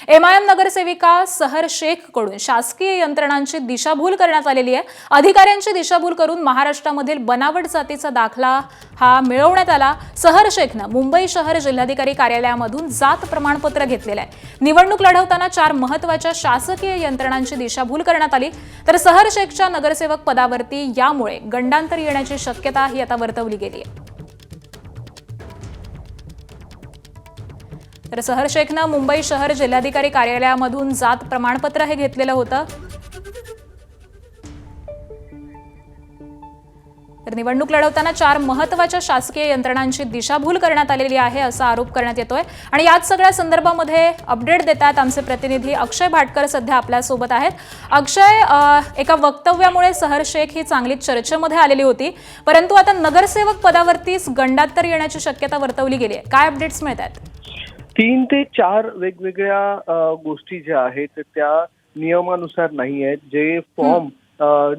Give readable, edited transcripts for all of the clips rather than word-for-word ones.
MIM नगरसेविका सहर शेख कडून शासकीय यंत्रणांची दिशाभूल करण्यात आलेली आहे। अधिकाऱ्यांची दिशाभूल करून महाराष्ट्रामधील बनावट जातीचा दाखला हा मिळवण्यात आला। सहर शेखने मुंबई शहर जिल्हाधिकारी कार्यालयामधून जात प्रमाणपत्र घेतलेले आहे। निवडणूक लढवताना 4 महत्त्वाच्या शासकीय यंत्रणांची दिशाभूल करण्यात आली, तर सहर शेखच्या नगरसेवक पदावरती यामुळे गंडांतर येण्याची शक्यता ही आता वर्तवली गेली आहे। तर सहर शेखने मुंबई शहर जिल्हाधिकारी कार्यालयामधून जात प्रमाणपत्र हे घेतलेलं होतं। तर निवडणूक लढवताना 4 महत्त्वाच्या शासकीय यंत्रणांची दिशाभूल करण्यात आलेली आहे असा आरोप करण्यात येतोय। आणि याच सगळ्या संदर्भामध्ये अपडेट देतात आमचे प्रतिनिधी अक्षय भाटकर सध्या आपल्या सोबत आहेत। अक्षय, एका वक्तव्यामुळे सहर शेख ही चांगलीच चर्चेमध्ये आलेली होती, परंतु आता नगरसेवक पदावरतीच गंडांतर येण्याची शक्यता वर्तवली गेली आहे। काय अपडेट्स मिळतात? 3 ते 4 वेगवेगळ्या गोष्टी ज्या आहेत त्या नियमानुसार नाही आहेत। जे फॉर्म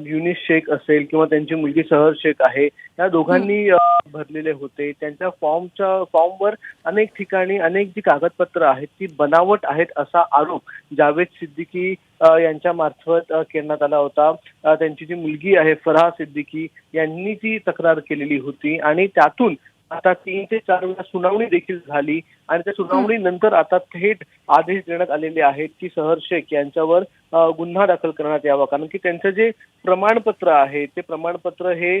युनिस शेख असेल किंवा त्यांची मुलगी सहर शेख आहे, या दोघांनी भरलेले होते। त्यांच्या फॉर्मवर अनेक ठिकाणी अनेक जी कागदपत्र आहेत ती बनावट आहेत असा आरोप जावेद सिद्दीकी यांच्या मार्फत करण्यात आला होता। त्यांची जी मुलगी आहे फराह सिद्दीकी यांनी ती तक्रार केलेली होती आणि त्यातून आता 3 ते 4 वेळा सुनावणी देखील झाली आणि त्या सुनावणीनंतर आता थेट आदेश देण्यात आलेले आहेत की सहर शेख यांच्यावर गुन्हा दाखल करण्यात यावा, कारण की त्यांचं जे प्रमाणपत्र आहे ते प्रमाणपत्र हे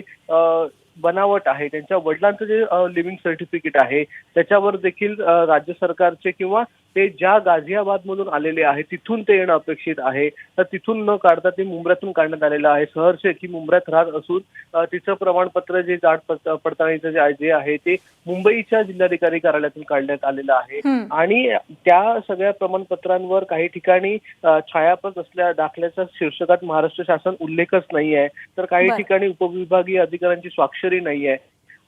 बनावट आहे। त्यांच्या वडिलांचं जे लिव्हिंग सर्टिफिकेट आहे त्याच्यावर देखील राज्य सरकारचे किंवा ते ज्या गाझियाबाद मधून आलेले आहे तिथून ते येणं अपेक्षित आहे, तर तिथून न काढता ते मुंब्र्यातून काढण्यात आलेलं आहे। सहर शेख ही मुंब्र्यात राहत असून तिचं प्रमाणपत्र जे जात पडताळणीचं जे आहे ते मुंबईच्या जिल्हाधिकारी कार्यालयातून काढण्यात आलेलं आहे। आणि त्या सगळ्या प्रमाणपत्रांवर काही ठिकाणी छायाप्रत असल्या दाखल्याच्या शीर्षकात महाराष्ट्र शासन उल्लेखच नाही आहे, तर काही ठिकाणी उपविभागीय अधिकाऱ्यांची स्वाक्षरी नाही आहे।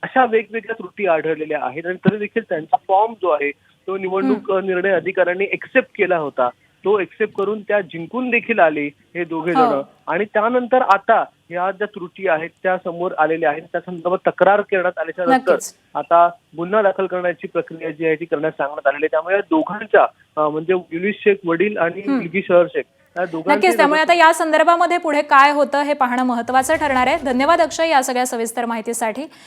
अशा वेगवेगळ्या त्रुटी आढळलेल्या आहेत आणि तरी देखील त्यांचा फॉर्म जो आहे तो निवडणूक निर्णय अधिकाऱ्यांनी एक्सेप्ट केला होता। तो एक्सेप्ट करून त्या जिंकून देखील आले हे दोघे जण आणि त्यानंतर आता या ज्या त्रुटी आहेत त्या समोर आलेल्या आहेत, त्या संदर्भात तक्रार करण्यात आल्याच्या नंतर आता गुन्हा दाखल करण्याची प्रक्रिया जी आहे ती करण्यास सांगण्यात आलेली आहे। त्यामुळे दोघांच्या म्हणजे युनिस शेख वडील आणि मुलगी सहर शेख या नक्कीच, त्यामुळे आता या संदर्भामध्ये पुढे काय होतं हे पाहणं महत्त्वाचं ठरणार आहे। धन्यवाद अक्षय या सगळ्या सविस्तर माहितीसाठी।